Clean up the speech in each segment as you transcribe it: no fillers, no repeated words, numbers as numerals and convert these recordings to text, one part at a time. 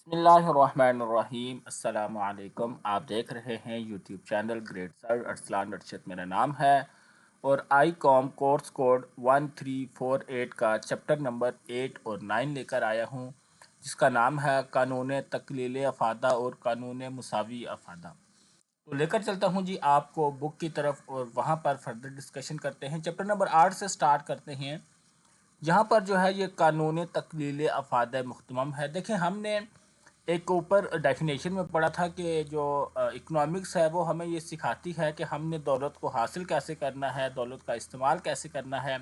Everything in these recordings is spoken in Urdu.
بسم اللہ الرحمن الرحیم، السلام علیکم۔ آپ دیکھ رہے ہیں یوٹیوب چینل گریٹ سر ارسلان ارشد میرا نام ہے، اور آئی کام کورس کوڈ 1348 کا چیپٹر نمبر 8 اور 9 لے کر آیا ہوں، جس کا نام ہے قانون تکلیل افادہ اور قانون مساوی افادہ۔ تو لے کر چلتا ہوں جی آپ کو بک کی طرف، اور وہاں پر فردر ڈسکشن کرتے ہیں۔ چیپٹر نمبر 8 سے سٹارٹ کرتے ہیں۔ یہاں پر جو ہے یہ قانون تکلیل افادہ مختمم ہے۔ دیکھیں، ہم نے ایک اوپر ڈیفینیشن میں پڑھا تھا کہ جو اکنامکس ہے وہ ہمیں یہ سکھاتی ہے کہ ہم نے دولت کو حاصل کیسے کرنا ہے، دولت کا استعمال کیسے کرنا ہے۔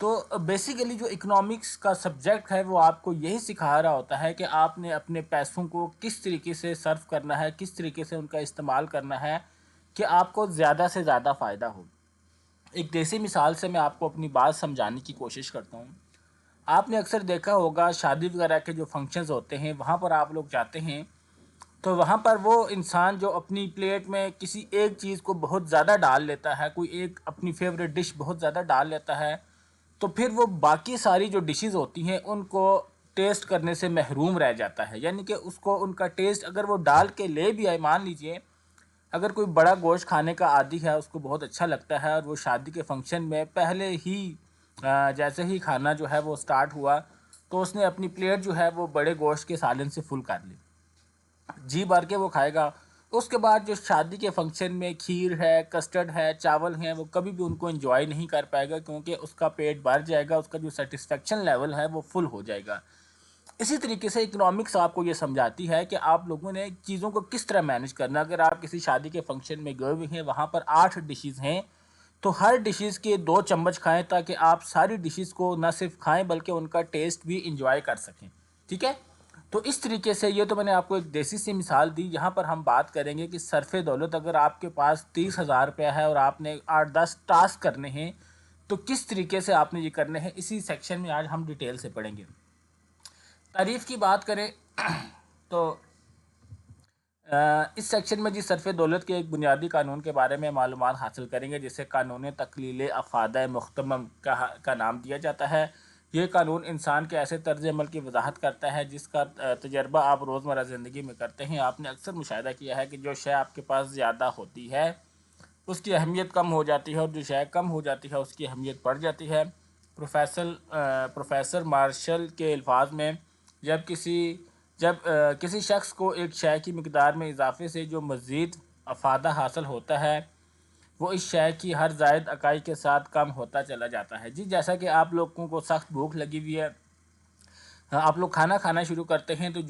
تو بیسیکلی جو اکنامکس کا سبجیکٹ ہے وہ آپ کو یہی سکھا رہا ہوتا ہے کہ آپ نے اپنے پیسوں کو کس طریقے سے صرف کرنا ہے، کس طریقے سے ان کا استعمال کرنا ہے کہ آپ کو زیادہ سے زیادہ فائدہ ہو۔ ایک دیسی مثال سے میں آپ کو اپنی بات سمجھانے کی کوشش کرتا ہوں۔ آپ نے اکثر دیکھا ہوگا شادی وغیرہ کے جو فنکشنز ہوتے ہیں وہاں پر آپ لوگ جاتے ہیں، تو وہاں پر وہ انسان جو اپنی پلیٹ میں کسی ایک چیز کو بہت زیادہ ڈال لیتا ہے، کوئی ایک اپنی فیوریٹ ڈش بہت زیادہ ڈال لیتا ہے، تو پھر وہ باقی ساری جو ڈشز ہوتی ہیں ان کو ٹیسٹ کرنے سے محروم رہ جاتا ہے۔ یعنی کہ اس کو ان کا ٹیسٹ اگر وہ ڈال کے لے بھی آئے، مان لیجئے اگر کوئی بڑا گوشت کھانے کا عادی ہے، اس کو بہت اچھا لگتا ہے، اور وہ شادی کے فنکشن میں پہلے ہی جیسے ہی کھانا جو ہے وہ سٹارٹ ہوا تو اس نے اپنی پلیٹ جو ہے وہ بڑے گوشت کے سالن سے فل کر لی، جی بھر کے وہ کھائے گا۔ اس کے بعد جو شادی کے فنکشن میں کھیر ہے، کسٹرڈ ہے، چاول ہیں، وہ کبھی بھی ان کو انجوائے نہیں کر پائے گا، کیونکہ اس کا پیٹ بھر جائے گا، اس کا جو سیٹسفیکشن لیول ہے وہ فل ہو جائے گا۔ اسی طریقے سے اکنامکس آپ کو یہ سمجھاتی ہے کہ آپ لوگوں نے چیزوں کو کس طرح مینج کرنا۔ اگر آپ کسی شادی کے فنکشن میں گئے ہوئے ہیں، وہاں پر 8 ڈشز ہیں، تو ہر ڈشز کے 2 چمچ کھائیں تاکہ آپ ساری ڈشز کو نہ صرف کھائیں بلکہ ان کا ٹیسٹ بھی انجوائے کر سکیں، ٹھیک ہے؟ تو اس طریقے سے یہ تو میں نے آپ کو ایک دیسی سی مثال دی۔ یہاں پر ہم بات کریں گے کہ صرف دولت اگر آپ کے پاس 30,000 روپیہ ہے اور آپ نے 8-10 ٹاسک کرنے ہیں تو کس طریقے سے آپ نے یہ کرنے ہیں، اسی سیکشن میں آج ہم ڈیٹیل سے پڑھیں گے۔ تعریف کی بات کریں تو اس سیکشن میں صرف دولت کے ایک بنیادی قانون کے بارے میں معلومات حاصل کریں گے، جسے قانون تکلیل افادہ مختمم کا نام دیا جاتا ہے۔ یہ قانون انسان کے ایسے طرز عمل کی وضاحت کرتا ہے جس کا تجربہ آپ روزمرہ زندگی میں کرتے ہیں۔ آپ نے اکثر مشاہدہ کیا ہے کہ جو شے آپ کے پاس زیادہ ہوتی ہے اس کی اہمیت کم ہو جاتی ہے، اور جو شے کم ہو جاتی ہے اس کی اہمیت بڑھ جاتی ہے۔ پروفیسر مارشل کے الفاظ میں، جب کسی شخص کو ایک شے کی مقدار میں اضافے سے جو مزید افادہ حاصل ہوتا ہے وہ اس شے کی ہر زائد اکائی کے ساتھ کم ہوتا چلا جاتا ہے۔ جی جیسا کہ آپ لوگوں کو سخت بھوک لگی ہوئی ہے، آپ لوگ کھانا کھانا شروع کرتے ہیں، تو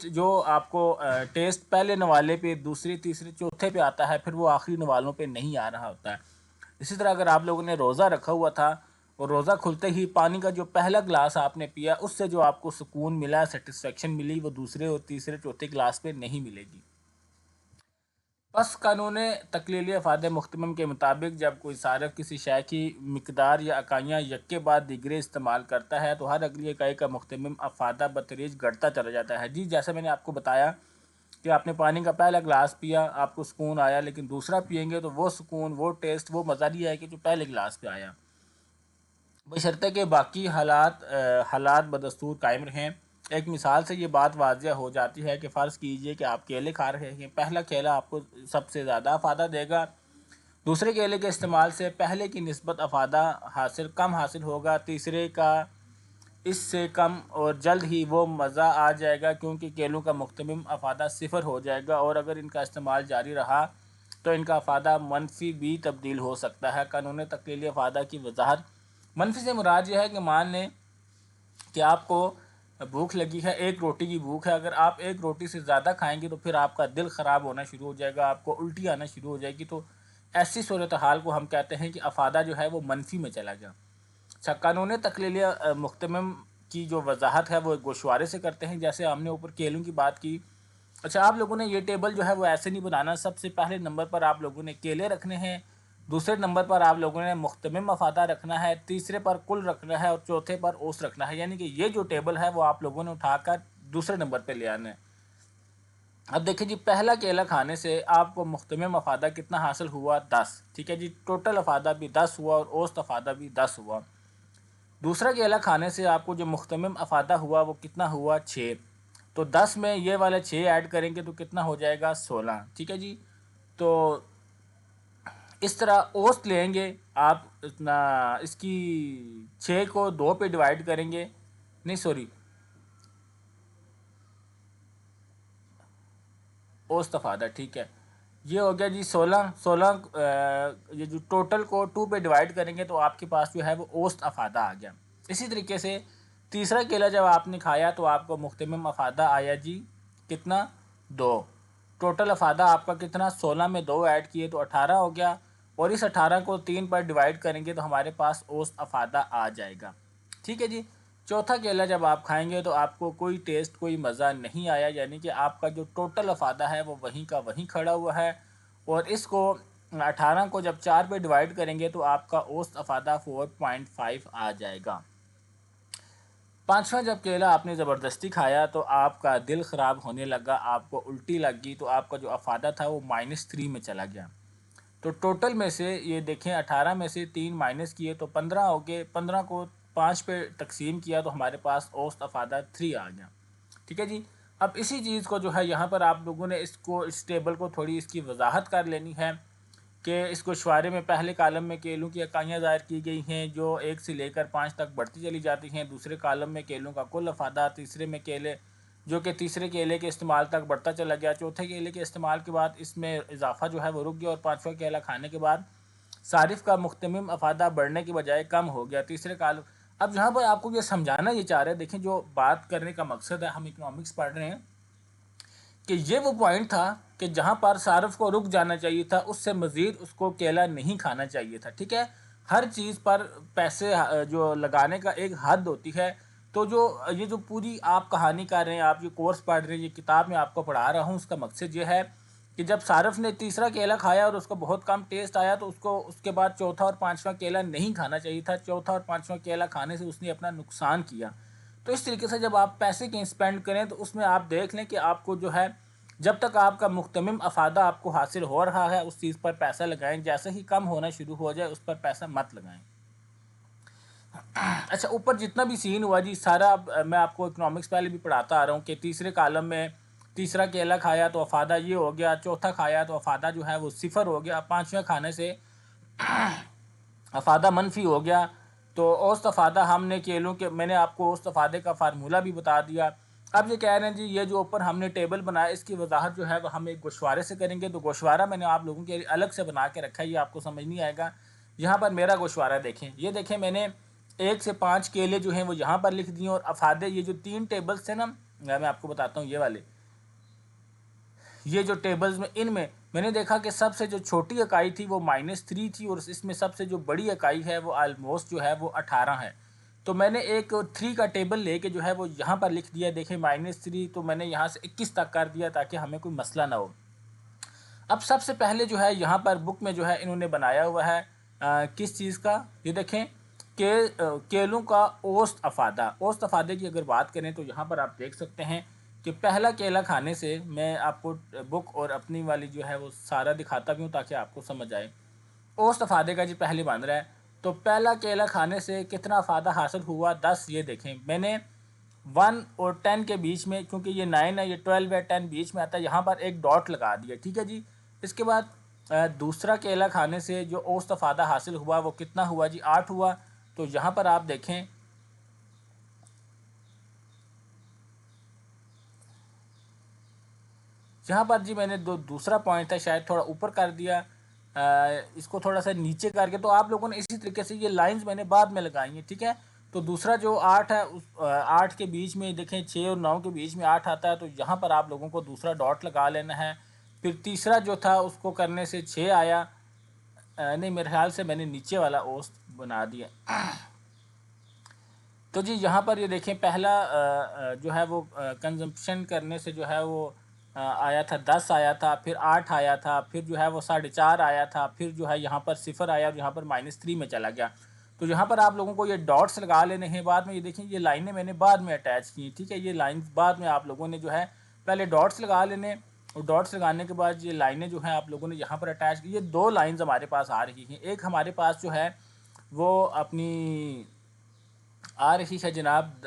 جو آپ کو ٹیسٹ پہلے نوالے پہ، دوسرے تیسرے چوتھے پہ آتا ہے، پھر وہ آخری نوالوں پہ نہیں آ رہا ہوتا ہے۔ اسی طرح اگر آپ لوگوں نے روزہ رکھا ہوا تھا اور روزہ کھلتے ہی پانی کا جو پہلا گلاس آپ نے پیا، اس سے جو آپ کو سکون ملا، سیٹسفیکشن ملی، وہ دوسرے اور تیسرے چوتھے گلاس پہ نہیں ملے گی۔ بس قانون تکلیل افادہ مختمم کے مطابق جب کوئی صارف کسی شے کی مقدار یا اکائیاں یک کے بعد دیگرے استعمال کرتا ہے تو ہر اگلی اکائی کا مختمم افادہ بتدریج گھٹتا چلا جاتا ہے۔ جی جیسے میں نے آپ کو بتایا کہ آپ نے پانی کا پہلا گلاس پیا، آپ کو سکون آیا، لیکن دوسرا پئیں گے تو وہ سکون، وہ ٹیسٹ، وہ مزہ نہیں آئے کہ جو پہلے گلاس پہ آیا، بشرطے کہ باقی حالات بدستور قائم رہیں۔ ایک مثال سے یہ بات واضح ہو جاتی ہے کہ فرض کیجئے کہ آپ کیلے کھا رہے ہیں، پہلا کیلا آپ کو سب سے زیادہ افادہ دے گا، دوسرے کیلے کے استعمال سے پہلے کی نسبت افادہ کم حاصل ہوگا، تیسرے کا اس سے کم، اور جلد ہی وہ مزہ آ جائے گا کیونکہ کیلوں کا مختمم افادہ 0 ہو جائے گا، اور اگر ان کا استعمال جاری رہا تو ان کا افادہ منفی بھی تبدیل ہو سکتا ہے۔ قانون تکلیل افادہ کی وضاحت: منفی سے مراد یہ ہے کہ مان لیں کہ آپ کو بھوک لگی ہے، ایک روٹی کی بھوک ہے، اگر آپ ایک روٹی سے زیادہ کھائیں گے تو پھر آپ کا دل خراب ہونا شروع ہو جائے گا، آپ کو الٹی آنا شروع ہو جائے گی، تو ایسی صورتحال کو ہم کہتے ہیں کہ افادہ جو ہے وہ منفی میں چلا گیا۔ اچھا، قانون تکلیل مختمم کی جو وضاحت ہے وہ ایک گوشوارے سے کرتے ہیں، جیسے ہم نے اوپر کیلوں کی بات کی۔ اچھا، آپ لوگوں نے یہ ٹیبل جو ہے وہ ایسے نہیں بنانا، سب سے پہلے نمبر پر آپ لوگوں نے کیلے رکھنے ہیں، دوسرے نمبر پر آپ لوگوں نے مختمم افادہ رکھنا ہے، تیسرے پر کل رکھنا ہے، اور چوتھے پر اوس رکھنا ہے، یعنی کہ یہ جو ٹیبل ہے وہ آپ لوگوں نے اٹھا کر دوسرے نمبر پہ لے آنا ہے۔ اب دیکھیں جی، پہلا کیلا کھانے سے آپ کو مختمم افادہ کتنا حاصل ہوا؟ 10، ٹھیک ہے جی، ٹوٹل افادہ بھی 10 ہوا اور اوسط افادہ بھی 10 ہوا۔ دوسرا کیلا کھانے سے آپ کو جو مختمم افادہ ہوا وہ کتنا ہوا؟ 6۔ تو 10 میں یہ والا 6 ایڈ کریں گے تو کتنا ہو جائے گا 16، ٹھیک ہے جی. تو اس طرح اوسط لیں گے آپ اتنا، اس کی 6 کو 2 پہ ڈیوائڈ کریں گے، نہیں سوری اوسط افادہ، ٹھیک ہے. یہ ہو گیا جی 16 یہ جو ٹوٹل کو 2 پہ ڈیوائڈ کریں گے تو آپ کے پاس جو ہے وہ اوسط افادہ آ گیا. اسی طریقے سے تیسرا کیلا جب آپ نے کھایا تو آپ کو مختمم افادہ آیا جی کتنا 2. ٹوٹل افادہ آپ کا کتنا 16 میں 2 ایڈ کیے تو 18 ہو گیا، اور اس 18 کو 3 پر ڈیوائڈ کریں گے تو ہمارے پاس اوسط افادہ آ جائے گا، ٹھیک ہے جی. چوتھا کیلا جب آپ کھائیں گے تو آپ کو کوئی ٹیسٹ کوئی مزہ نہیں آیا، یعنی کہ آپ کا جو ٹوٹل افادہ ہے وہ وہیں کا وہیں کھڑا ہوا ہے، اور اس کو 18 کو جب 4 پہ ڈیوائڈ کریں گے تو آپ کا اوسط افادہ 4.5 آ جائے گا. پانچواں جب کیلا آپ نے زبردستی کھایا تو آپ کا دل خراب ہونے لگا، آپ کو الٹی لگ گئی، تو آپ کا جو افادہ تھا وہ -3 میں چلا گیا. تو ٹوٹل میں سے یہ دیکھیں 18 میں سے 3 مائنس کیے تو 15 ہو گئے، 15 کو 5 پہ تقسیم کیا تو ہمارے پاس اوسط افادہ 3 آ گیا، ٹھیک ہے جی. اب اسی چیز کو جو ہے یہاں پر آپ لوگوں نے اس ٹیبل کو تھوڑی اس کی وضاحت کر لینی ہے کہ اس گوشوارے میں پہلے کالم میں کیلوں کی اکائیاں ظاہر کی گئی ہیں جو 1 سے لے کر 5 تک بڑھتی چلی جاتی ہیں. دوسرے کالم میں کیلوں کا کل افادہ، تیسرے میں کیلے جو کہ تیسرے کیلے کے استعمال تک بڑھتا چلا گیا، چوتھے کیلے کے استعمال کے بعد اس میں اضافہ جو ہے وہ رک گیا، اور پانچواں کیلا کھانے کے بعد صارف کا مختمم افادہ بڑھنے کی بجائے کم ہو گیا تیسرے کالم. اب یہاں پر آپ کو یہ سمجھانا یہ چاہ رہے ہیں، دیکھیں جو بات کرنے کا مقصد ہے، ہم اکنامکس پڑھ رہے ہیں کہ یہ وہ پوائنٹ تھا کہ جہاں پر صارف کو رک جانا چاہیے تھا، اس سے مزید اس کو کیلا نہیں کھانا چاہیے تھا، ٹھیک ہے. ہر چیز پر پیسے جو لگانے کا ایک حد ہوتی ہے. تو یہ جو پوری آپ کہانی کر رہے ہیں، آپ یہ کورس پڑھ رہے ہیں، یہ کتاب میں آپ کو پڑھا رہا ہوں، اس کا مقصد یہ ہے کہ جب صارف نے تیسرا کیلا کھایا اور اس کو بہت کم ٹیسٹ آیا تو اس کے بعد چوتھا اور پانچواں کیلا نہیں کھانا چاہیے تھا. چوتھا اور پانچواں کیلا کھانے سے اس نے اپنا نقصان کیا. تو اس طریقے سے جب آپ پیسے کہیں اسپینڈ کریں تو اس میں آپ دیکھ لیں کہ آپ کو جو ہے جب تک آپ کا مختمم افادہ آپ کو حاصل ہو رہا ہے اس چیز پر پیسہ لگائیں، جیسے ہی کم ہونا شروع ہو جائے اس پر پیسہ مت لگائیں. اچھا، اوپر جتنا بھی سین ہوا جی سارا میں آپ کو اکنامکس پہلے بھی پڑھاتا آ رہا ہوں کہ تیسرے کالم میں تیسرا کیلا کھایا تو افادہ یہ ہو گیا، چوتھا کھایا تو افادہ جو ہے وہ 0 ہو گیا، پانچواں کھانے سے افادہ منفی ہو گیا. تو اوسط افادہ ہم نے کیلوں کے، میں نے آپ کو اوسط افادے کا فارمولہ بھی بتا دیا. اب یہ کہہ رہے ہیں جی یہ جو اوپر ہم نے ٹیبل بنایا اس کی وضاحت جو ہے وہ ہم ایک گوشوارے سے کریں گے. تو گوشوارہ میں نے آپ لوگوں کے الگ سے بنا کے رکھا ہے، یہ آپ کو سمجھ نہیں آئے گا. یہاں پر میرا گوشوارہ دیکھیں، یہ دیکھیں میں نے 1 سے 5 کیلے جو ہیں وہ یہاں پر لکھ دیے، اور افادے یہ جو 3 ٹیبلز تھے نا، میں آپ کو بتاتا ہوں یہ والے، یہ جو ٹیبلز میں ان میں نے دیکھا کہ سب سے جو چھوٹی اکائی تھی وہ -3 تھی، اور اس میں سب سے جو بڑی اکائی ہے وہ آلموسٹ جو ہے وہ 18 ہے. تو میں نے ایک 3 کا ٹیبل لے کے جو ہے وہ یہاں پر لکھ دیا، دیکھیں -3، تو میں نے یہاں سے 21 تک کر دیا تاکہ ہمیں کوئی مسئلہ نہ ہو. اب سب سے پہلے جو ہے یہاں پر بک میں جو ہے انہوں نے بنایا ہوا ہے کس چیز کا، یہ دیکھیں کہ کیلوں کا اوسط افادہ. اوسط افادے کی اگر بات کریں تو یہاں پر آپ دیکھ سکتے ہیں کہ پہلا کیلا کھانے سے، میں آپ کو بک اور اپنی والی جو ہے وہ سارا دکھاتا بھی ہوں تاکہ آپ کو سمجھ آئے. اوسط افادے کا جی پہلے بن رہا ہے، تو پہلا کیلا کھانے سے کتنا افادہ حاصل ہوا 10. یہ دیکھیں میں نے 1 اور 10 کے بیچ میں، کیونکہ یہ 9 ہے، یہ 12 ہے، 10 بیچ میں آتا ہے، یہاں پر ایک ڈاٹ لگا دیا، ٹھیک ہے جی. اس کے بعد دوسرا کیلا کھانے سے جو اوسط افادہ حاصل ہوا وہ کتنا ہوا جی 8 ہوا. تو یہاں پر آپ دیکھیں یہاں پر جی میں نے دوسرا پوائنٹ تھا شاید تھوڑا اوپر کر دیا، اس کو تھوڑا سا نیچے کر کے، تو آپ لوگوں نے اسی طریقے سے یہ لائنز میں نے بعد میں لگائی ہیں، ٹھیک ہے. تو دوسرا جو 8 ہے، اس 8 کے بیچ میں دیکھیں 6 اور 9 کے بیچ میں 8 آتا ہے، تو یہاں پر آپ لوگوں کو دوسرا ڈاٹ لگا لینا ہے. پھر تیسرا جو تھا اس کو کرنے سے 6 آیا، نہیں میرے خیال سے میں نے نیچے والا اوسط بنا دیا. تو جی یہاں پر یہ دیکھیں پہلا جو ہے وہ کنزمپشن کرنے سے جو ہے وہ آیا تھا 10 آیا تھا، پھر 8 آیا تھا، پھر جو ہے وہ 4.5 آیا تھا، پھر جو ہے یہاں پر 0 آیا اور یہاں پر -3 میں چلا گیا. تو یہاں پر آپ لوگوں کو یہ ڈاٹس لگا لینے ہیں بعد میں. یہ دیکھیں یہ لائنیں میں نے بعد میں اٹیچ کی ہیں، ٹھیک ہے. یہ لائنز بعد میں آپ لوگوں نے جو ہے پہلے ڈاٹس لگا لینے، اور ڈاٹس لگانے کے بعد یہ لائنیں جو ہیں آپ لوگوں نے یہاں پر اٹیچ کی. یہ 2 لائنز ہمارے پاس آ رہی ہیں، ایک ہمارے پاس جو ہے وہ اپنی آ رہی ہے جناب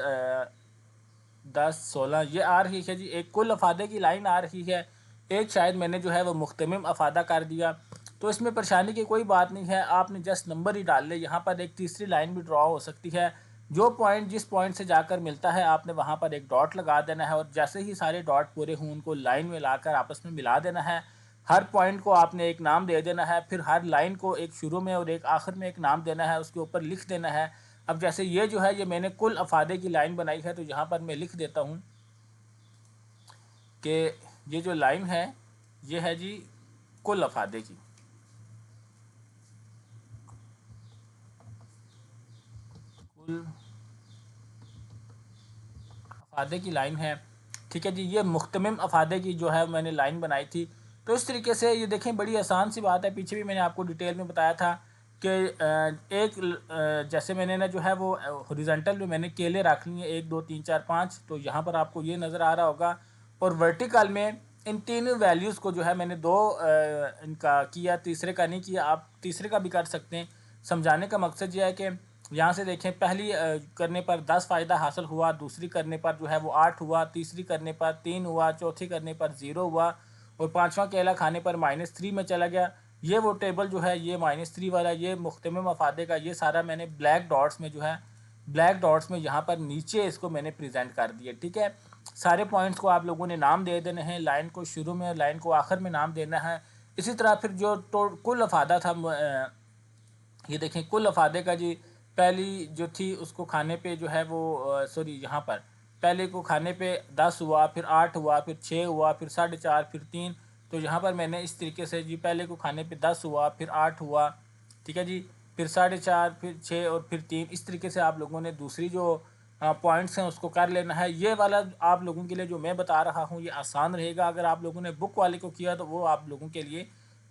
10 16 یہ آ رہی ہے جی، ایک کل افادے کی لائن آ رہی ہے، ایک شاید میں نے جو ہے وہ مختمم افادہ کر دیا، تو اس میں پریشانی کی کوئی بات نہیں ہے، آپ نے جسٹ نمبر ہی ڈال لے، یہاں پر ایک تیسری لائن بھی ڈرا ہو سکتی ہے، جو پوائنٹ جس پوائنٹ سے جا کر ملتا ہے آپ نے وہاں پر ایک ڈاٹ لگا دینا ہے، اور جیسے ہی سارے ڈاٹ پورے ہوں ان کو لائن میں لا کر آپس میں ملا دینا ہے، ہر پوائنٹ کو آپ نے ایک نام دے دینا ہے، پھر ہر لائن کو ایک شروع میں اور ایک آخر میں ایک نام دینا ہے، اس کے اوپر لکھ دینا ہے۔ اب جیسے یہ جو ہے یہ میں نے کل افادے کی لائن بنائی ہے، تو یہاں پر میں لکھ دیتا ہوں کہ یہ جو لائن ہے یہ ہے جی کل افادے کی، کل افادے کی لائن ہے، ٹھیک ہے جی، یہ مختمم افادے کی جو ہے میں نے لائن بنائی تھی۔ تو اس طریقے سے یہ دیکھیں بڑی آسان سی بات ہے، پیچھے بھی میں نے آپ کو ڈیٹیل میں بتایا تھا کہ ایک جیسے میں نے نا جو ہے وہ ہاریزونٹل میں نے کیلے رکھ لی ہیں 1 2 3 4 5، تو یہاں پر آپ کو یہ نظر آ رہا ہوگا، اور ورٹیکل میں ان تینوں ویلیوز کو جو ہے میں نے دو ان کا کیا، تیسرے کا نہیں کیا، آپ تیسرے کا بھی کر سکتے ہیں۔ سمجھانے کا مقصد یہ ہے کہ یہاں سے دیکھیں پہلی کرنے پر 10 فائدہ حاصل ہوا، دوسری کرنے پر جو ہے وہ 8 ہوا، تیسری کرنے پر 3 ہوا، چوتھی کرنے پر 0 ہوا، اور پانچواں کیلا کھانے پر -3 میں چلا گیا۔ یہ وہ ٹیبل جو ہے یہ -3 والا، یہ مختمم افادے کا، یہ سارا میں نے بلیک ڈاٹس میں جو ہے بلیک ڈاٹس میں یہاں پر نیچے اس کو میں نے پریزنٹ کر دیا، ٹھیک ہے۔ سارے پوائنٹس کو آپ لوگوں نے نام دے دینے ہیں، لائن کو شروع میں اور لائن کو آخر میں نام دینا ہے۔ اسی طرح پھر جو کل افادہ تھا، یہ دیکھیں کل افادے کا جی، پہلی جو تھی اس کو کھانے پہ جو ہے وہ سوری یہاں پر پہلے کو کھانے پہ 10 ہوا، پھر 8 ہوا، پھر 6 ہوا، پھر 4.5، پھر 3، تو یہاں پر میں نے اس طریقے سے جی پہلے کو کھانے پہ 10 ہوا، پھر 8 ہوا، ٹھیک ہے جی، پھر 4.5، پھر 6 اور پھر 3، اس طریقے سے آپ لوگوں نے دوسری جو پوائنٹس ہیں اس کو کر لینا ہے۔ یہ والا آپ لوگوں کے لیے جو میں بتا رہا ہوں یہ آسان رہے گا، اگر آپ لوگوں نے بک والے کو کیا تو وہ آپ لوگوں کے لیے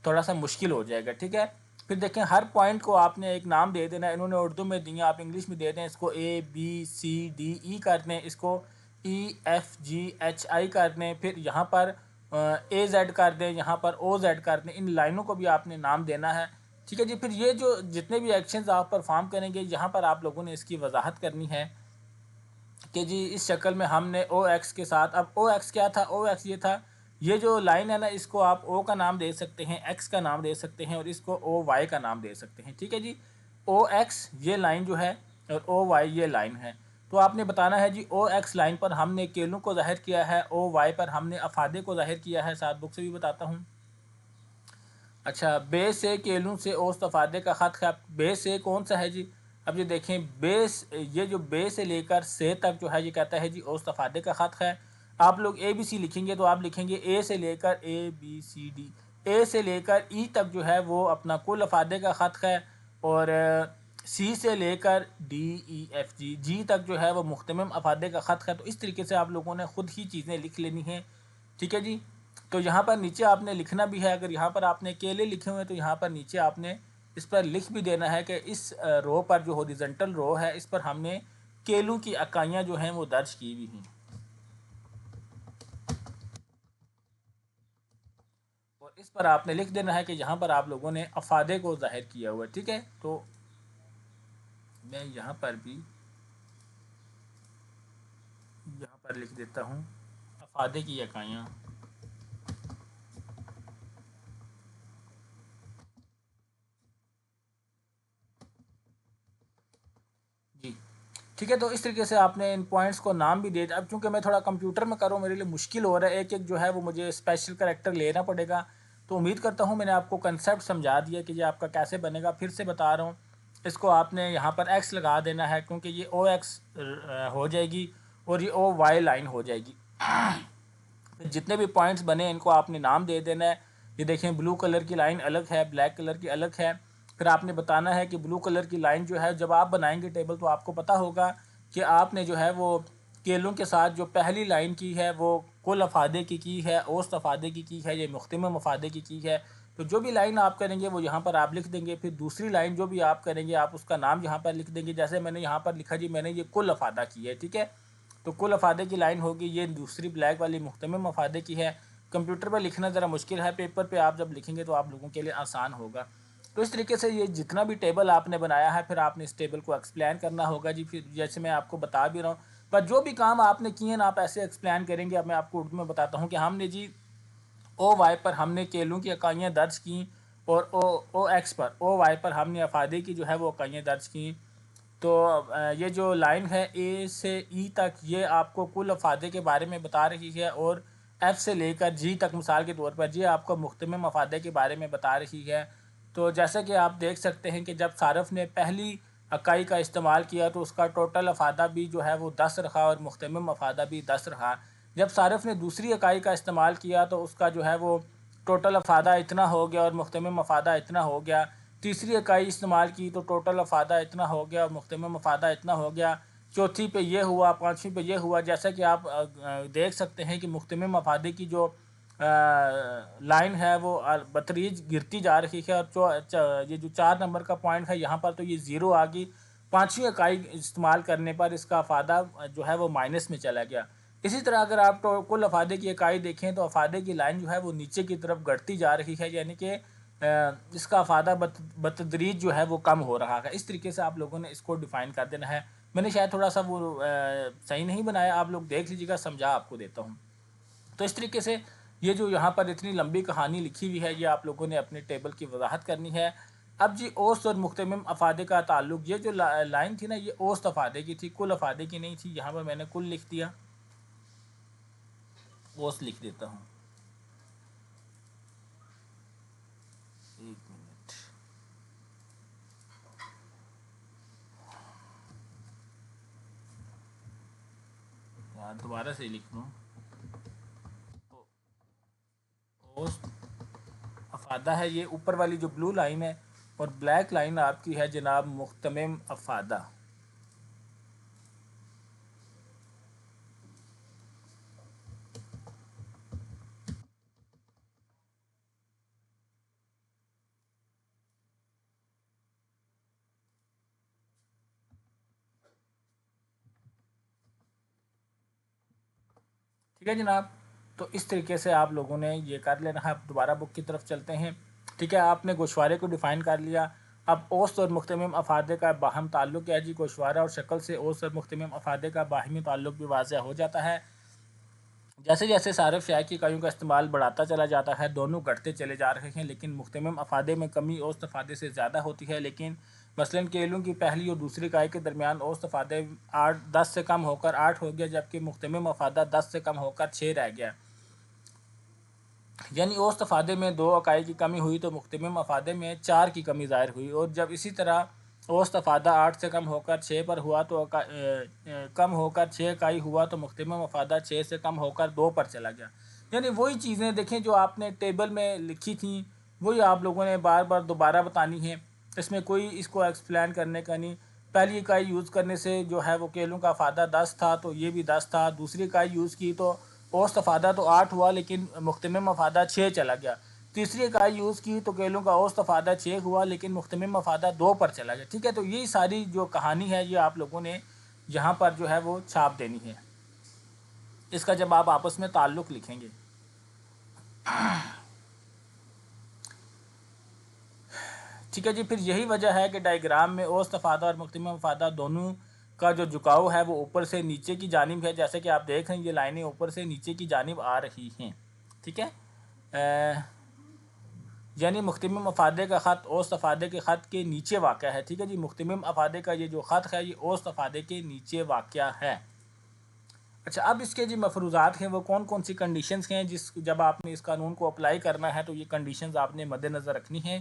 تھوڑا سا مشکل ہو جائے گا، ٹھیک ہے۔ پھر دیکھیں ہر پوائنٹ کو آپ نے ایک نام دے دینا ہے، انہوں نے اردو میں دیا، آپ انگلش میں دے دیں، اس کو ABCDE کر دیں، اس کو EFGHI کر دیں، پھر یہاں پر AZ کر دیں، یہاں پر OZ کر دیں، ان لائنوں کو بھی آپ نے نام دینا ہے، ٹھیک ہے جی۔ پھر یہ جو جتنے بھی ایکشنز آپ پرفارم کریں گے یہاں پر آپ لوگوں نے اس کی وضاحت کرنی ہے کہ جی اس شکل میں ہم نے OX کے ساتھ، اب OX کیا تھا، OX یہ تھا، یہ جو لائن ہے نا اس کو آپ O کا نام دے سکتے ہیں، X کا نام دے سکتے ہیں، اور اس کو OY کا نام دے سکتے ہیں، ٹھیک ہے جی۔ OX یہ لائن جو ہے اور OY یہ لائن ہے، تو آپ نے بتانا ہے جی OX لائن پر ہم نے کیلوں کو ظاہر کیا ہے، OY پر ہم نے افادے کو ظاہر کیا ہے، ساتھ بک سے بھی بتاتا ہوں۔ اچھا، بے سے کیلوں سے اوسط افادے کا خط ہے، بے سے کون سا ہے جی؟ اب یہ دیکھیں یہ جو بے سے لے کر سے تک جو ہے یہ کہتا ہے جی اوسط افادے کا خط ہے۔ آپ لوگ ABC لکھیں گے تو آپ لکھیں گے A سے لے کر ABCD، A سے لے کر E تک جو ہے وہ اپنا کل افادے کا خط ہے، اور C سے لے کر DEFG تک جو ہے وہ مختمم افادے کا خط ہے۔ تو اس طریقے سے آپ لوگوں نے خود ہی چیزیں لکھ لینی ہیں، ٹھیک ہے جی۔ تو یہاں پر نیچے آپ نے لکھنا بھی ہے، اگر یہاں پر آپ نے کیلے لکھے ہوئے تو یہاں پر نیچے آپ نے اس پر لکھ بھی دینا ہے کہ اس رو پر جو ہاریزونٹل رو ہے اس پر ہم نے کیلوں کی اکائیاں جو ہیں وہ درج کی ہوئی ہیں، اور اس پر آپ نے لکھ دینا ہے کہ یہاں پر آپ لوگوں نے افادے کو ظاہر کیا ہوا ہے، ٹھیک ہے۔ تو میں یہاں پر بھی یہاں پر لکھ دیتا ہوں افادے کی اکائیاں، جی ٹھیک ہے۔ تو اس طریقے سے آپ نے ان پوائنٹس کو نام بھی دے دیا۔ اب چونکہ میں تھوڑا کمپیوٹر میں کروں میرے لیے مشکل ہو رہا ہے، ایک ایک جو ہے وہ مجھے اسپیشل کریکٹر لینا پڑے گا، تو امید کرتا ہوں میں نے آپ کو کنسیپٹ سمجھا دیا کہ یہ آپ کا کیسے بنے گا۔ پھر سے بتا رہا ہوں، اس کو آپ نے یہاں پر ایکس لگا دینا ہے کیونکہ یہ OX ہو جائے گی اور یہ OY لائن ہو جائے گی۔ جتنے بھی پوائنٹس بنے ان کو آپ نے نام دے دینا ہے۔ یہ دیکھیں بلو کلر کی لائن الگ ہے، بلیک کلر کی الگ ہے۔ پھر آپ نے بتانا ہے کہ بلو کلر کی لائن جو ہے جب آپ بنائیں گے ٹیبل تو آپ کو پتہ ہوگا کہ آپ نے جو ہے وہ کیلوں کے ساتھ جو پہلی لائن کی ہے وہ کل افادے کی ہے، اوسط افادے کی ہے، یہ مختمم افادے کی ہے۔ تو جو بھی لائن آپ کریں گے وہ یہاں پر آپ لکھ دیں گے، پھر دوسری لائن جو بھی آپ کریں گے آپ اس کا نام یہاں پر لکھ دیں گے، جیسے میں نے یہاں پر لکھا جی میں نے یہ کل افادہ کی ہے، ٹھیک ہے۔ تو کل افادے کی لائن ہوگی، یہ دوسری بلیک والی مختمم افادے کی ہے۔ کمپیوٹر پر لکھنا ذرا مشکل ہے، پیپر پہ آپ جب لکھیں گے تو آپ لوگوں کے لیے آسان ہوگا۔ تو اس طریقے سے یہ جتنا بھی ٹیبل آپ نے بنایا ہے پھر آپ نے اس ٹیبل کو ایکسپلین کرنا ہوگا جی۔ پھر جیسے میں آپ کو بتا بھی رہا ہوں پر جو بھی کام آپ نے کیے نا آپ ایسے ایکسپلین کریں گے. اب میں آپ کو اردو میں بتاتا ہوں کہ ہم نے جی او وائی پر ہم نے کیلوں کی اکائیاں درج کیں اور او ایکس پر او وائی پر ہم نے افادے کی جو ہے وہ اکائیاں درج کیں. تو یہ جو لائن ہے اے سے ای تک یہ آپ کو کل افادے کے بارے میں بتا رہی ہے, اور ایف سے لے کر جی تک مثال کے طور پر یہ آپ کو مختمم افادے کے بارے میں بتا رہی ہے. تو جیسا کہ آپ دیکھ سکتے ہیں کہ جب صارف نے پہلی اکائی کا استعمال کیا تو اس کا ٹوٹل افادہ بھی جو ہے وہ 10 رہا اور مختمم افادہ بھی 10 رہا. جب صارف نے دوسری اکائی کا استعمال کیا تو اس کا جو ہے وہ ٹوٹل افادہ اتنا ہو گیا اور مختمم افادہ اتنا ہو گیا. تیسری اکائی استعمال کی تو ٹوٹل افادہ اتنا ہو گیا اور مختمم افادہ اتنا ہو گیا. چوتھی پہ یہ ہوا, پانچویں پہ یہ ہوا. جیسا کہ آپ دیکھ سکتے ہیں کہ مختمم افادے کی جو لائن ہے وہ بتدریج گرتی جا رہی ہے, اور یہ جو 4 نمبر کا پوائنٹ ہے یہاں پر تو یہ زیرو آ گئی. پانچویں اکائی استعمال کرنے پر اس کا افادہ جو ہے وہ مائنس میں چلا گیا. اسی طرح اگر آپ کل افادے کی اکائی دیکھیں تو افادے کی لائن جو ہے وہ نیچے کی طرف گڑتی جا رہی ہے, یعنی کہ اس کا افادہ بتدریج جو ہے وہ کم ہو رہا ہے. اس طریقے سے آپ لوگوں نے اس کو ڈیفائن کر دینا ہے. میں نے شاید تھوڑا سا وہ صحیح نہیں بنایا, آپ لوگ دیکھ لیجیے گا, سمجھا آپ کو دیتا ہوں. تو اس طریقے سے یہ جو یہاں پر اتنی لمبی کہانی لکھی ہوئی ہے یہ آپ لوگوں نے اپنے ٹیبل کی وضاحت کرنی ہے. اب جی اوسط اور مختمم افادے کا تعلق, یہ جو لائن تھی نا یہ اوسط افادے کی تھی, کل افادے کی نہیں تھی. یہاں پر میں نے کل لکھ دیا, اوسط لکھ دیتا ہوں. ایک منٹ, دوبارہ سے لکھ لوں. اوسط افادہ ہے یہ اوپر والی جو بلو لائن ہے, اور بلیک لائن آپ کی ہے جناب مختمم افادہ. ٹھیک ہے جناب, تو اس طریقے سے آپ لوگوں نے یہ کر لینا ہے. اب دوبارہ بک کی طرف چلتے ہیں. ٹھیک ہے, آپ نے گوشوارے کو ڈیفائن کر لیا. اب اوسط اور مختمم افادے کا باہم تعلق کیا ہے جی؟ گوشوارہ اور شکل سے اوسط اور مختمم افادے کا باہمی تعلق بھی واضح ہو جاتا ہے. جیسے جیسے صارف شے کی اکائیوں کا استعمال بڑھاتا چلا جاتا ہے دونوں گھٹتے چلے جا رہے ہیں, لیکن مختمم افادے میں کمی اوسط افادے سے زیادہ ہوتی ہے. لیکن مثلاً کیلوں کی پہلی اور دوسری اکائی کے درمیان اوسط افادے 10 سے کم ہو کر 8 ہو گیا, جبکہ مختمم افادہ 10 سے کم ہو کر 6 رہ گیا. یعنی اوسط افادے میں 2 اکائی کی کمی ہوئی تو مختمم افادے میں 4 کی کمی ظاہر ہوئی. اور جب اسی طرح اوسط افادہ 8 سے کم ہو کر 6 پر ہوا تو کم ہو کر 6 اکائی ہوا تو مختمم افادہ 6 سے کم ہو کر 2 پر چلا گیا. یعنی وہی چیزیں دیکھیں جو آپ نے ٹیبل میں لکھی تھیں وہی آپ لوگوں نے بار بار دوبارہ بتانی ہیں. اس میں کوئی اس کو ایکسپلین کرنے کا نہیں. پہلی اکائی یوز کرنے سے جو ہے وہ کیلوں کا افادہ 10 تھا تو یہ بھی 10 تھا. دوسری اکائی یوز کی تو اوسط افادہ تو 8 ہوا لیکن مختمم افادہ 6 چلا گیا. تیسری اکائی یوز کی تو کیلوں کا اوسط افادہ 6 ہوا لیکن مختمم افادہ 2 پر چلا گیا. ٹھیک ہے, تو یہی ساری جو کہانی ہے یہ آپ لوگوں نے یہاں پر جو ہے وہ چھاپ دینی ہے. اس کا جب آپ آپس میں تعلق لکھیں گے. ٹھیک ہے جی, پھر یہی وجہ ہے کہ ڈائیگرام میں اوسط افادہ اور مختمم افادہ دونوں کا جو جھکاؤ ہے وہ اوپر سے نیچے کی جانب ہے. جیسے کہ آپ دیکھ رہے ہیں یہ لائنیں اوپر سے نیچے کی جانب آ رہی ہیں. ٹھیک ہے, یعنی مختمم افادے کا خط اوسط افادے کے خط کے نیچے واقع ہے. ٹھیک ہے جی, مختمم افادے کا یہ جو خط ہے یہ اوسط افادے کے نیچے واقع ہے. اچھا, اب اس کے جو مفروضات ہیں وہ کون کون سی کنڈیشنز ہیں جب آپ نے اس قانون کو اپلائی کرنا ہے تو یہ کنڈیشنز آپ نے مد نظر رکھنی ہیں.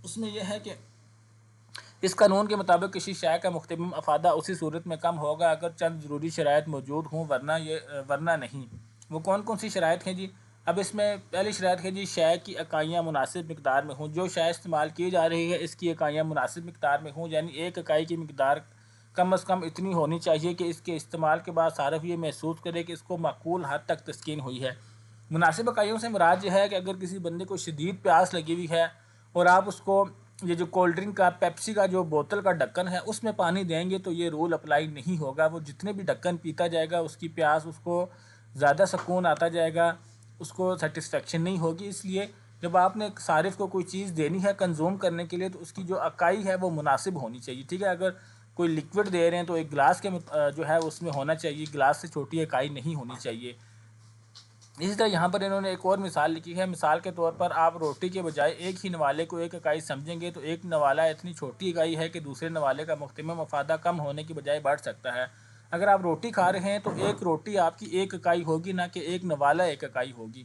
اس میں یہ ہے کہ اس قانون کے مطابق کسی شے کا مختمم افادہ اسی صورت میں کم ہوگا اگر چند ضروری شرائط موجود ہوں, ورنہ نہیں. وہ کون کون سی شرائط ہیں جی؟ اب اس میں پہلی شرائط ہے جی شے کی اکائیاں مناسب مقدار میں ہوں. جو شے استعمال کی جا رہی ہے اس کی اکائیاں مناسب مقدار میں ہوں, یعنی ایک اکائی کی مقدار کم از کم اتنی ہونی چاہیے کہ اس کے استعمال کے بعد صارف یہ محسوس کرے کہ اس کو معقول حد تک تسکین ہوئی ہے. مناسب اکائیوں سے مراد یہ ہے کہ اگر کسی بندے کو شدید پیاس لگی ہوئی ہے اور آپ اس کو یہ جو کولڈ ڈرنک کا پیپسی کا جو بوتل کا ڈھکن ہے اس میں پانی دیں گے تو یہ رول اپلائی نہیں ہوگا. وہ جتنے بھی ڈھکن پیتا جائے گا اس کی پیاس اس کو زیادہ سکون آتا جائے گا, اس کو سیٹسفیکشن نہیں ہوگی. اس لیے جب آپ نے صارف کو کوئی چیز دینی ہے کنزوم کرنے کے لیے تو اس کی جو اکائی ہے وہ مناسب ہونی چاہیے. ٹھیک ہے, اگر کوئی لکوڈ دے رہے ہیں تو ایک گلاس کے جو ہے اس میں ہونا چاہیے، گلاس سے چھوٹی اکائی نہیں ہونی چاہیے۔ اسی طرح یہاں پر انہوں نے ایک اور مثال لکھی ہے، مثال کے طور پر آپ روٹی کے بجائے ایک ہی نوالے کو ایک اکائی سمجھیں گے تو ایک نوالہ اتنی چھوٹی اکائی ہے کہ دوسرے نوالے کا مختمم افادہ کم ہونے کی بجائے بڑھ سکتا ہے۔ اگر آپ روٹی کھا رہے ہیں تو ایک روٹی آپ کی ایک اکائی ہوگی، نہ کہ ایک نوالہ ایک اکائی ہوگی۔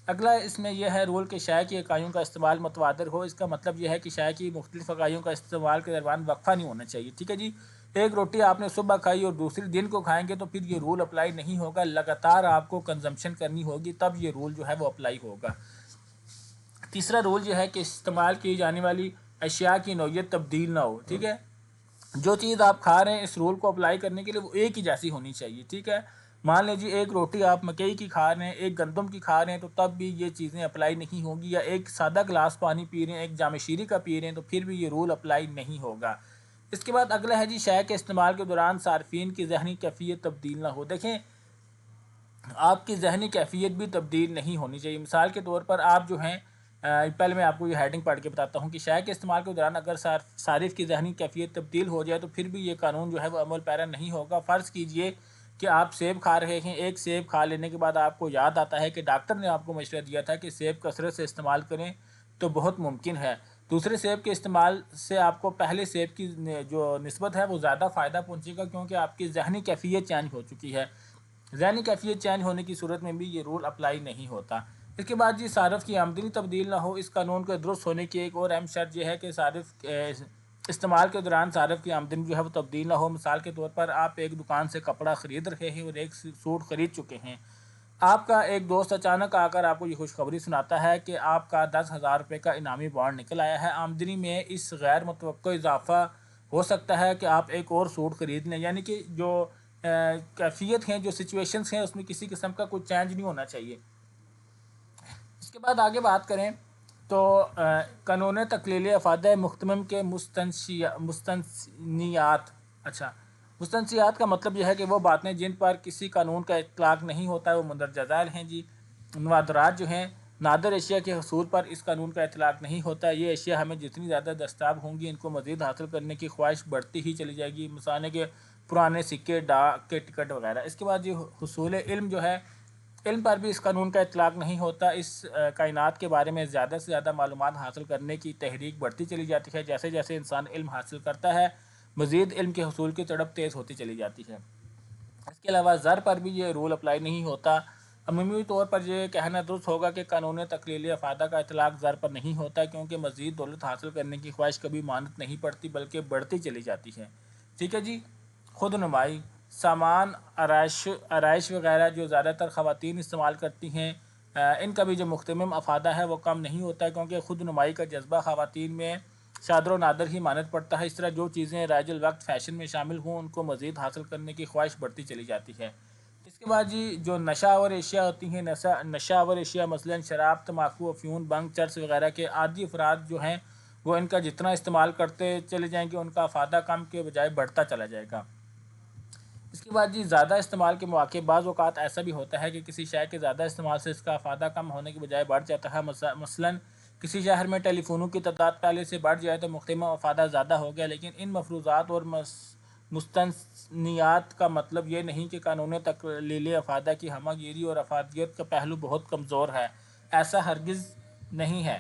اگلا اس میں یہ ہے رول کہ شے کی اکائیوں کا استعمال متواتر ہو۔ اس کا مطلب یہ ہے کہ شے کی مختلف اکائیوں کا استعمال کے درمیان وقفہ نہیں ہونا چاہیے، ٹھیک ہے جی۔ ایک روٹی آپ نے صبح کھائی اور دوسری دن کو کھائیں گے تو پھر یہ رول اپلائی نہیں ہوگا، لگاتار آپ کو کنزمپشن کرنی ہوگی تب یہ رول جو ہے وہ اپلائی ہوگا۔ تیسرا رول یہ ہے کہ استعمال کی جانے والی اشیاء کی نوعیت تبدیل نہ ہو، ٹھیک ہے۔ جو چیز آپ کھا رہے ہیں اس رول کو اپلائی کرنے کے لیے وہ ایک ہی جیسی ہونی چاہیے، ٹھیک ہے۔ مان لیجیے ایک روٹی آپ مکئی کی کھا رہے ہیں، ایک گندم کی کھا رہے ہیں تو تب بھی یہ چیزیں اپلائی نہیں ہوں گی، یا ایک سادہ گلاس پانی پی رہے ہیں ایک جام شیریں کا پی رہے ہیں تو پھر بھی یہ رول اپلائی نہیں ہوگا۔ اس کے بعد اگلا ہے جی شے کے استعمال کے دوران صارفین کی ذہنی کیفیت تبدیل نہ ہو۔ دیکھیں آپ کی ذہنی کیفیت بھی تبدیل نہیں ہونی چاہیے۔ مثال کے طور پر آپ جو ہیں پہلے میں آپ کو یہ ہیڈنگ پڑھ کے بتاتا ہوں کہ شے کے استعمال کے دوران اگر صارف کی ذہنی کیفیت تبدیل ہو جائے تو پھر بھی یہ قانون جو ہے وہ عمل پیرا نہیں ہوگا۔ فرض کیجئے کہ آپ سیب کھا رہے ہیں، ایک سیب کھا لینے کے بعد آپ کو یاد آتا ہے کہ ڈاکٹر نے آپ کو مشورہ دیا تھا کہ سیب کثرت سے استعمال کریں تو بہت ممکن ہے دوسرے سیب کے استعمال سے آپ کو پہلے سیب کی جو نسبت ہے وہ زیادہ فائدہ پہنچے گا، کیونکہ آپ کی ذہنی کیفیت چینج ہو چکی ہے۔ ذہنی کیفیت چینج ہونے کی صورت میں بھی یہ رول اپلائی نہیں ہوتا۔ اس کے بعد جی صارف کی آمدنی تبدیل نہ ہو۔ اس قانون کے درست ہونے کی ایک اور اہم شرط یہ ہے کہ صارف استعمال کے دوران صارف کی آمدنی جو ہے وہ تبدیل نہ ہو۔ مثال کے طور پر آپ ایک دکان سے کپڑا خرید رہے ہیں اور ایک سوٹ خرید چکے ہیں۔ آپ کا ایک دوست اچانک آ کر آپ کو یہ خوشخبری سناتا ہے کہ آپ کا 10,000 روپے کا انعامی بانڈ نکل آیا ہے۔ آمدنی میں اس غیر متوقع اضافہ ہو سکتا ہے کہ آپ ایک اور سوٹ خرید لیں، یعنی کہ جو کیفیت ہیں، جو سچویشنز ہیں، اس میں کسی قسم کا کوئی چینج نہیں ہونا چاہیے۔ اس کے بعد آگے بات کریں تو قانون تقلیل افادہ مختمم کے مستثنیات کا مطلب یہ ہے کہ وہ باتیں جن پر کسی قانون کا اطلاق نہیں ہوتا ہے وہ مندرجہ ذیل ہیں جی۔ نوادرات جو ہیں، نادر اشیاء کے حصول پر اس قانون کا اطلاق نہیں ہوتا۔ یہ اشیاء ہمیں جتنی زیادہ دستیاب ہوں گی ان کو مزید حاصل کرنے کی خواہش بڑھتی ہی چلی جائے گی، مثال کے پرانے سکے، ڈاک کے ٹکٹ وغیرہ۔ اس کے بعد یہ حصول علم جو ہے، علم پر بھی اس قانون کا اطلاق نہیں ہوتا۔ اس کائنات کے بارے میں زیادہ سے زیادہ معلومات حاصل کرنے کی تحریک بڑھتی چلی جاتی ہے۔ جیسے جیسے انسان علم حاصل کرتا ہے مزید علم کے حصول کی تڑپ تیز ہوتی چلی جاتی ہے۔ اس کے علاوہ زر پر بھی یہ رول اپلائی نہیں ہوتا۔ عمومی طور پر یہ کہنا درست ہوگا کہ قانون تقلیل افادہ کا اطلاق زر پر نہیں ہوتا، کیونکہ مزید دولت حاصل کرنے کی خواہش کبھی مانت نہیں پڑتی بلکہ بڑھتی چلی جاتی ہے، ٹھیک ہے جی۔ خود نمائی، سامان، آرائش وغیرہ جو زیادہ تر خواتین استعمال کرتی ہیں، ان کا بھی جو مختمم افادہ ہے وہ کم نہیں ہوتا ہے، کیونکہ خود نمائی کا جذبہ خواتین میں شادر و نادر ہی مانت پڑتا ہے۔ اس طرح جو چیزیں رائج الوقت فیشن میں شامل ہوں ان کو مزید حاصل کرنے کی خواہش بڑھتی چلی جاتی ہے۔ اس کے بعد جی جو نشہ آور اشیاء ہوتی ہیں، نشہ آور اشیاء مثلاً شراب، تمباکو، افیون، بنگ، چرس وغیرہ کے عادی افراد جو ہیں وہ ان کا جتنا استعمال کرتے چلے جائیں گے ان کا افادہ کم کے بجائے بڑھتا چلا جائے گا۔ اس کے بعد جی زیادہ استعمال کے مواقع، بعض اوقات ایسا بھی ہوتا ہے کہ کسی شے کے زیادہ استعمال سے اس کا افادہ کم ہونے کے بجائے بڑھ جاتا ہے۔ مثلاً کسی شہر میں ٹیلی فونوں کی تعداد پہلے سے بڑھ جائے تو مختمم افادہ زیادہ ہو گیا، لیکن ان مفروضات اور مستثنیات کا مطلب یہ نہیں کہ قانون تقلیل افادہ کی ہمہ گیری اور افادیت کا پہلو بہت کمزور ہے، ایسا ہرگز نہیں ہے۔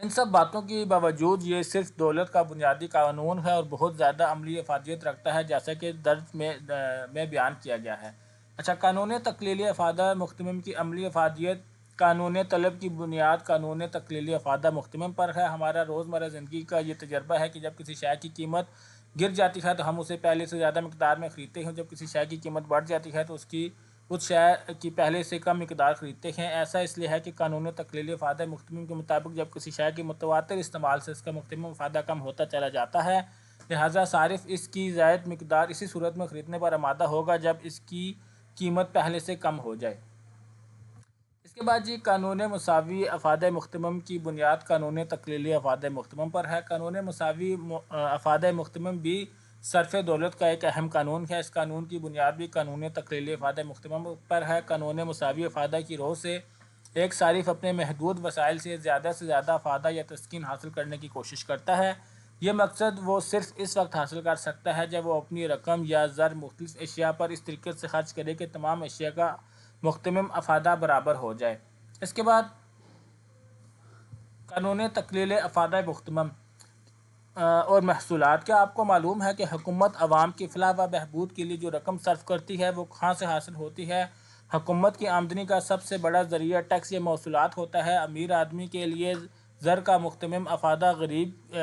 ان سب باتوں کے باوجود یہ صرف دولت کا بنیادی قانون ہے اور بہت زیادہ عملی افادیت رکھتا ہے، جیسا کہ درج میں بیان کیا گیا ہے۔ اچھا، قانون تقلیل افادہ مختمم کی عملی افادیت۔ قانون طلب کی بنیاد قانون تقلیل افادہ مختمم پر ہے۔ ہمارا روزمرہ زندگی کا یہ تجربہ ہے کہ جب کسی شے کی قیمت گر جاتی ہے تو ہم اسے پہلے سے زیادہ مقدار میں خریدتے ہیں، جب کسی شے کی قیمت بڑھ جاتی ہے تو اس شے کی پہلے سے کم مقدار خریدتے ہیں۔ ایسا اس لیے ہے کہ قانون تقلیل افادہ مختمم کے مطابق جب کسی شے کے متواتر استعمال سے اس کا مختمم افادہ کم ہوتا چلا جاتا ہے، لہذا صارف اس کی زائد مقدار اسی صورت میں خریدنے پر آمادہ ہوگا جب اس کی قیمت پہلے سے کم ہو جائے۔ اس کے بعد جی قانون مساوی افادہ مختمم کی بنیاد قانون تقلیل افادہ مختمم پر ہے۔ قانون مساوی افادہ مختمم بھی صرف دولت کا ایک اہم قانون ہے۔ اس قانون کی بنیاد بھی قانون تقلیل افادہ مختمم پر ہے۔ قانون مساوی افادہ کی رو سے ایک صارف اپنے محدود وسائل سے زیادہ افادہ یا تسکین حاصل کرنے کی کوشش کرتا ہے۔ یہ مقصد وہ صرف اس وقت حاصل کر سکتا ہے جب وہ اپنی رقم یا زر مختلف اشیاء پر اس طریقے سے خرچ کرے کہ تمام اشیاء کا مختمم افادہ برابر ہو جائے۔ اس کے بعد قانون تقلیل افادہ مختمم اور محصولات۔ کیا آپ کو معلوم ہے کہ حکومت عوام کی فلاح و بہبود کے لیے جو رقم صرف کرتی ہے وہ کہاں سے حاصل ہوتی ہے؟ حکومت کی آمدنی کا سب سے بڑا ذریعہ ٹیکس یا موصولات ہوتا ہے۔ امیر آدمی کے لیے زر کا مختمم افادہ غریب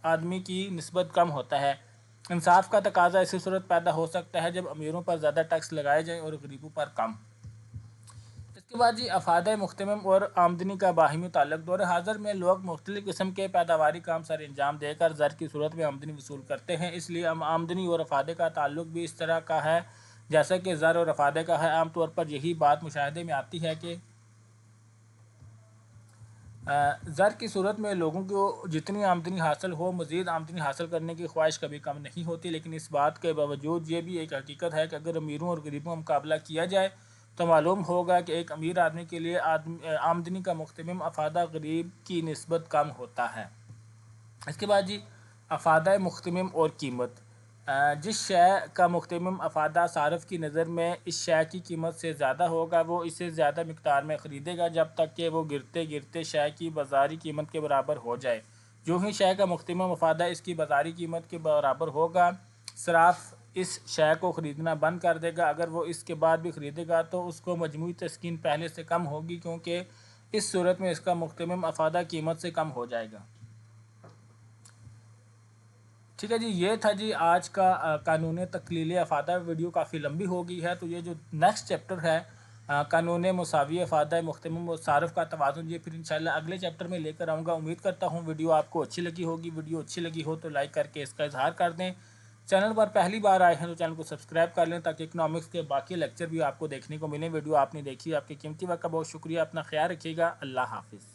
آدمی کی نسبت کم ہوتا ہے۔ انصاف کا تقاضا اسی صورت پیدا ہو سکتا ہے جب امیروں پر زیادہ ٹیکس لگائے جائیں اور غریبوں پر کم۔ اس کے بعد جی افادہ مختمم اور آمدنی کا باہمی تعلق۔ دور حاضر میں لوگ مختلف قسم کے پیداواری کام سر انجام دے کر زر کی صورت میں آمدنی وصول کرتے ہیں، اس لیے آمدنی اور افادے کا تعلق بھی اس طرح کا ہے جیسا کہ زر اور افادے کا ہے۔ عام طور پر یہی بات مشاہدے میں آتی ہے کہ زر کی صورت میں لوگوں کو جتنی آمدنی حاصل ہو مزید آمدنی حاصل کرنے کی خواہش کبھی کم نہیں ہوتی، لیکن اس بات کے باوجود یہ بھی ایک حقیقت ہے کہ اگر امیروں اور غریبوں کا مقابلہ کیا جائے تو معلوم ہوگا کہ ایک امیر آدمی کے لیے آمدنی کا مختمم افادہ غریب کی نسبت کم ہوتا ہے۔ اس کے بعد جی افادہ مختمم اور قیمت۔ جس شے کا مختمم افادہ صارف کی نظر میں اس شے کی قیمت سے زیادہ ہوگا وہ اسے زیادہ مقدار میں خریدے گا جب تک کہ وہ گرتے گرتے شے کی بازاری قیمت کے برابر ہو جائے۔ جو ہی شے کا مختمم افادہ اس کی بازاری قیمت کے برابر ہوگا صراف اس شے کو خریدنا بند کر دے گا۔ اگر وہ اس کے بعد بھی خریدے گا تو اس کو مجموعی تسکین پہلے سے کم ہوگی، کیونکہ اس صورت میں اس کا مختمم افادہ قیمت سے کم ہو جائے گا۔ ٹھیک ہے جی، یہ تھا جی آج کا قانون تقلیل افادہ۔ ویڈیو کافی لمبی ہو گئی ہے، تو یہ جو نیکسٹ چیپٹر ہے قانون مساوی افادہ مختمم و صارف کا توازن، یہ پھر انشاءاللہ اگلے چیپٹر میں لے کر آؤں گا۔ امید کرتا ہوں ویڈیو آپ کو اچھی لگی ہوگی۔ ویڈیو اچھی لگی ہو تو لائک کر کے اس کا اظہار کر دیں۔ چینل پر پہلی بار آئے ہیں تو چینل کو سبسکرائب کر لیں تاکہ اکنامکس کے باقی لیکچر بھی آپ کو دیکھنے کو ملیں۔ ویڈیو آپ نے دیکھی، آپ کے قیمتی وقت کا بہت شکریہ۔ اپنا خیال رکھیے گا۔ اللہ حافظ۔